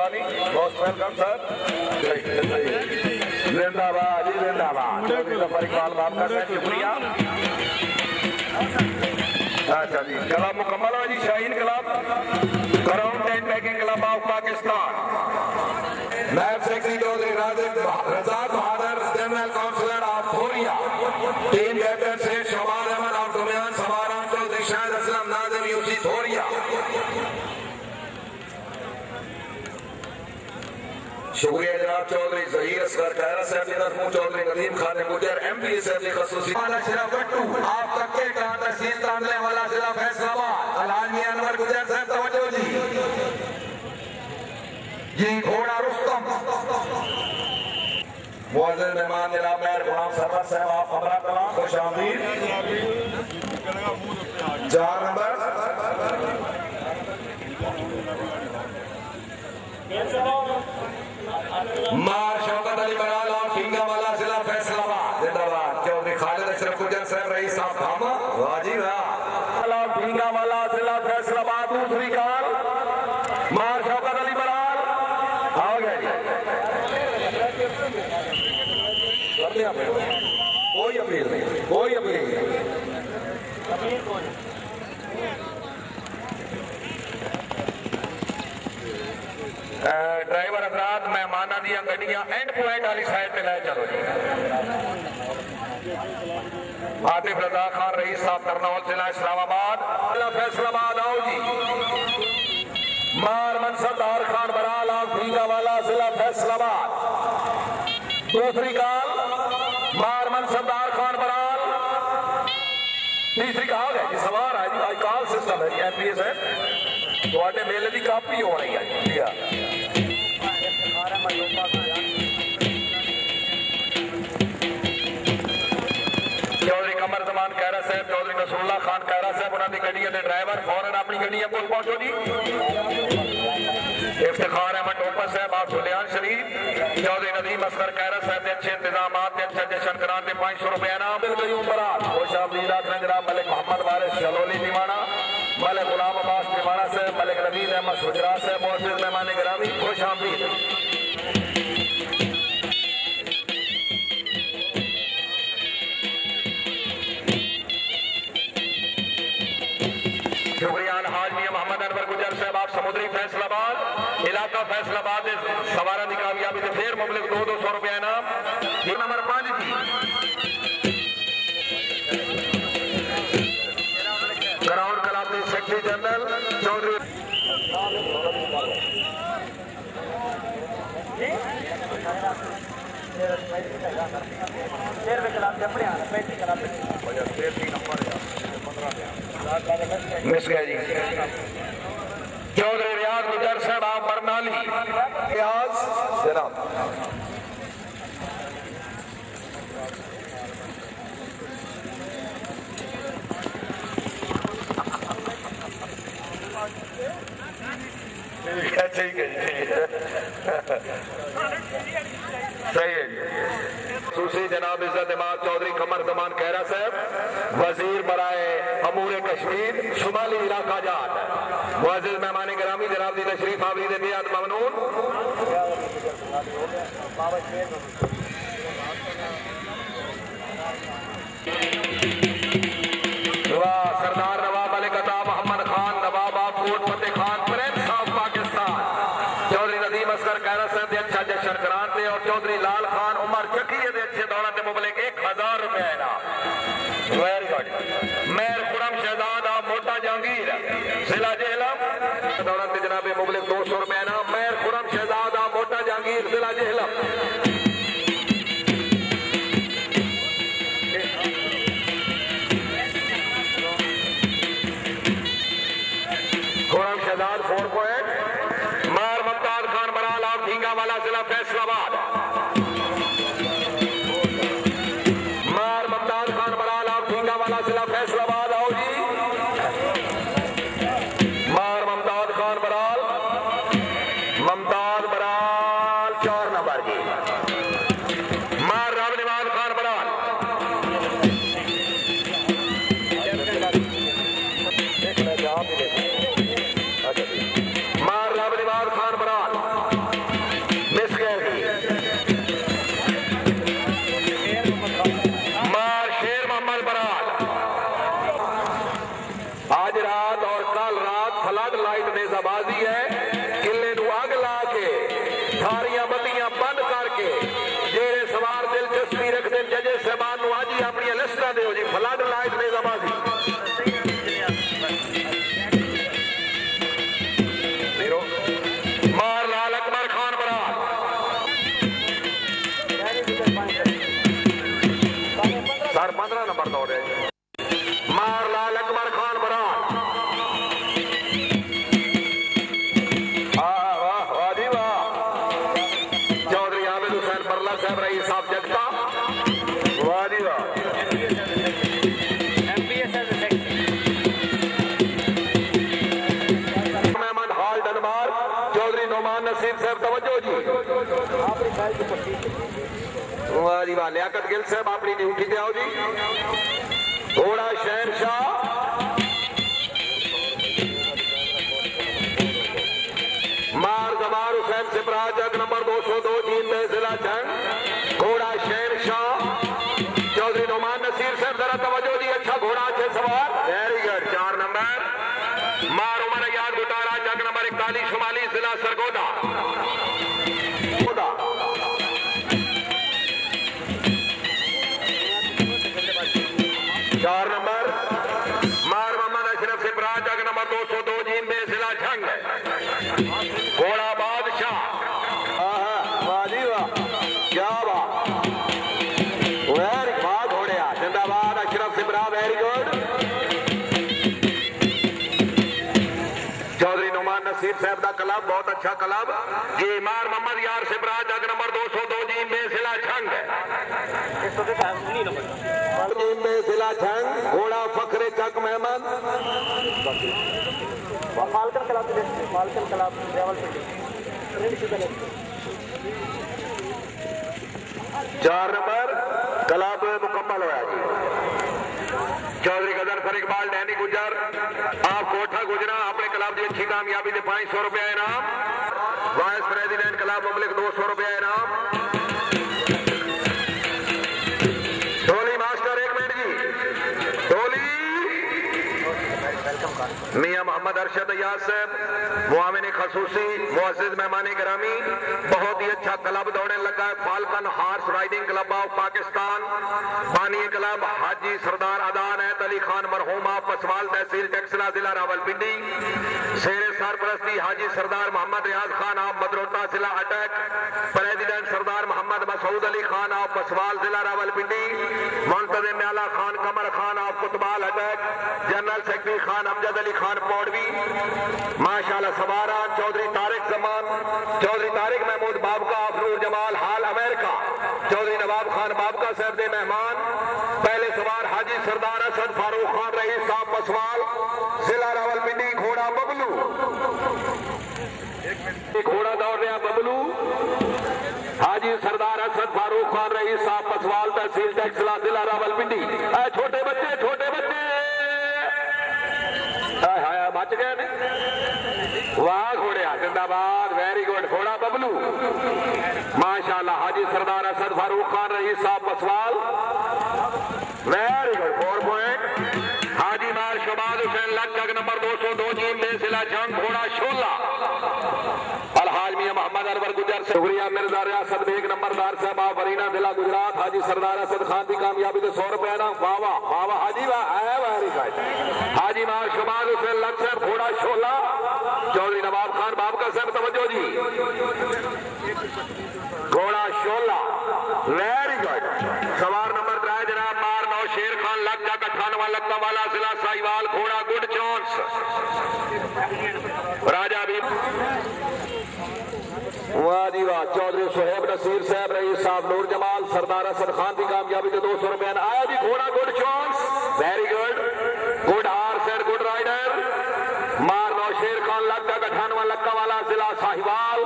मेहरबानी, most welcome sir. जिंदाबाद जी जिंदाबाद। इकबाल बाप का शुक्रिया। अच्छा जी, क्लब मुकम्मल हो जी। Shaheen club, crown tent pegging club of Pakistan, नायब secretary Chaudhary Razzaq Bahadur, general councillor of Khoria, team captain Sheikh Shahbaz Ahmed of Dumian, समाराम चौधरी शाहिद असलम नाजिम यूसी खोरिया। शुक्रिया जनाब चौधरी जहीर असगर खैरा साहब, नजमू चौधरी नदीम खान गुजर MPA साहब की खसूसी शरफ गट्टू आप तक्के का तहसील तांदले वाला जिला फैसलाबाद, अलहाजी अनवर गुजर साहब तवज्जो जी घोड़ा रुस्तम, मुअज़्ज़िज़ मेहमान जनाब मेयर गुलाम सरवर साहब आप खबरा कला खुश आमदीद। 4 नंबर मार शौकत अली बराल और ढींगा वाला जिला फैसलाबाद, जिंदाबाद। चौधरी खालिद अशरफ गुजर साहब रईस साहब धामा, वाह जी वाह। ढींगा वाला जिला फैसलाबाद, दूसरी काल मार शौकत अली बराल आ गया जी। कोई अपील नहीं, कोई अपील नहीं। ड्राइवर हजरात मेहमाना दिया गड्डियां एंड पॉइंट वाली साइड पे लाए चलो जी। आतिफ रजा खान रईस साहब करनौल जिला इस्लामाबाद, फैसलाबाद आओ जी। मार मनसबदार खान बराल आप ढींगा वाला जिला फैसलाबाद, दूसरी काल मार मनसबदार खान बराल, तीसरी काल है जी। सवार है जी, काल सिस्टम है जी। MPA साहब थोड़े मेले की कापी हो रही है जी। चौधरी कमर जमान कैरा साहब, चौधरी नसरुल्ला खान कैरा साहब, उन्होंने गड्डियों के ड्राइवर फौरन अपनी गड्डियों को पहुंचो जी। इफ्तिखार अहमद टोपर साहब आप सुलियान शरीफ, चौधरी नदीम असगर कैरा साहब ने अच्छे इंतजाम अच्छा जश्न कराने 500 रुपये इनाम मिल गई। उमरात खुश आमदीद आखिर जनाब मलिक मोहम्मद वारिस शलोली दीवाना, मलिक गुलाम अब्बास दीवाना साहब, मलिक नवीद अहमद सुजरा साहब, मोहसिन मेहमान गिरामी खुश आमदीद। शुक्रिया हाज मियां मोहम्मद अनवर गुजर साहब आप समुद्री फैसलाबाद, इलाका फैसलाबाद सवारा की कामयाबी से फिर मुबलिक 200 रुपया इनाम। नंबर 5 जी ग्राउंड क्लब के सेक्रेटरी जनरल चौधरी मिस गया जी। चौधरी रियाज गुजर साहब आप बरनाली रियाज जनाब। ठीक है जी, सही है जी। दूसरी जनाब इज्जत इमाद चौधरी कमर जमान खैरा साहब, वजीर बराए अमूर कश्मीर शुमाली इलाका जाट, मुअज़्ज़िज़ मेहमान गिरामी जनाब दी तशरीफ आवरीद नियात ममनून। सरदार Nawab Malik Ata Mohammad Khan Nawab of Kot Fateh Khan prince of Pakistan, Chaudhary Nadeem Asghar Kaira साहब ने अच्छा जश्न कराते और चौधरी लाल खान उमर चकिए के अच्छे दौड़ा के मुबलिक 1000 रुपया इनाम। Very good. Mayor Khurram Shahzad of Mota Jahangir जिला जेहलम दौड़ा के जनाब मुबलिक 200 रुपया इनाम। मेयर खुरम शहजाद ऑफ मोटा जहांगीर जिला जेहलम। खुरम शहजाद 4 पॉइंट। मार मुमताज खान बराल ऑफ ढींगा वाला जिला फैसलाबाद, मार मुमताज खान बराल ऑफ ढींगा वाला जिला फैसलाबाद आओ जी। मार मुमताज खान बराल, मुमताज बराल 4 नंबर जी। मार राम निवाज खान बराल, मार राम निवाज खान बराल, साहब तवज्जो जी। वाह जी वाह, लियाकत गिल साहब अपनी ड्यूटी पे आओ जी। घोड़ा शहनशाह मार जमार हुसैन सिमरा जग नंबर 202 जीन में जिला जंग। घोड़ा शहनशाह चौधरी नुमान नसीर साहब जरा तवज्जो जी। अच्छा घोड़ा अच्छे सवार, वेरी गुड। 4 नंबर मार उमर याद गुटारा जग नंबर 41 शुमाली जिला सरगोदा। 4 नंबर मार मोहम्मद अशरफ सिमरा जग नंबर 202 जीन में जिला जंग। घोड़ा बादशाह, वाह जी वाह, क्या बात, वेरी वाह घोड़े जिंदाबाद। Ashraf Simra very good. चौधरी नुमान नसीर साहब का क्लब बहुत अच्छा क्लब जी। मार मोहम्मद यार सिमरा जग नंबर 202 जीन में जिला जंग। में जिला जंग। घोड़ा फखरे चक मेहमद फाल्कन क्लब 4 नंबर क्लब मुकम्मल हुआ जी। चौधरी गजर सर इकबाल डैनी गुजर आप कोठा गुजरा अपने क्लब की अच्छी कामयाबी से 500 रुपया इनाम। वाइस प्रेसिडेंट क्लब ममलिक 200 रुपया इनाम। मियां मोहम्मद अरशद अयाज साहब मुआविन खसूसी मुअज़्ज़िज़ मेहमान गिरामी, बहुत ही अच्छा क्लब दौड़ने लगा है। Falcon horse riding club of Pakistan, बानी क्लब हाजी सरदार अदान है अली खान मरहूमा पसवाल तहसील टेक्सला जिला रावलपिंडी। शेर सरपरस्ती हाजी सरदार मोहम्मद रियाज खान ऑफ मदरोटा जिला अटैक। प्रेसिडेंट सरदार मोहम्मद मसूद अली खान ऑफ पसवाल जिला रावलपिंडी। मुंतज़िम आला Khan Qamar Khan of Kutbal Attock. General secretary Khan Amjad Ali Khan पौडवी माशाल्लाह सवारा। चौधरी तारिक जमान, चौधरी तारिक महमूद बाबका अफरूर जमाल हाल अमेरिका। चौधरी नवाब खान बाबका साहब दे मेहमान। पहले सवार हाजी सरदार असद फारूक खान रईस साहब पसवाल जिला रावलपिंडी। घोड़ा बबलू, घोड़ा दौड़ रहा बबलू हाजी सरदार असद फारूक खान रईस साहब पसवाल तहसील टेक्सला जिला रावलपिंडी। छोटे बच्चे बच गए ने। वाह घोड़े जिंदाबाद, वेरी गुड। घोड़ा बबलू माशाल्लाह हाजी सरदार असद फारूक खान रईस साहब पसवाल, वेरी गुड। 4 पॉइंट। हाजी मार शबाज हुसैन लग जग नंबर 202 जीन में जिला जंग। घोड़ा शोला अलहाज मियां मोहम्मद अनवर गुजर शुक्रिया मिर्जा रियासत बेग नंबरदार साहब वरीना जिला गुजरात। हाजी सरदार असद खान की कामयाबी से 100 रुपया ना। वाह वाह वाह वाह हाजी वाह, वेरी गुड। हाजी मार शबाज हुसैन लग साहब घोड़ा शोला। चौधरी नवाब खान बाबका साहब तवज्जो जी। घोड़ा शोला वेरी गुड। सवार नंबर 3 जनाब मार नौ शेर खान लग जा 98 लक्का वाला जिला साहिवाल। घोड़ा गुड चांस राजा भी। वाह जी वाह। चौधरी सुहेब नसीर साहब रईस साहब नूर जमाल सरदार असद खान की कामयाबी से 200 रुपया आया जी। घोड़ा good chance, very good. Good horse and good rider. मार नौ शेर खान लग जा 98 लक्का वाला जिला साहिवाल।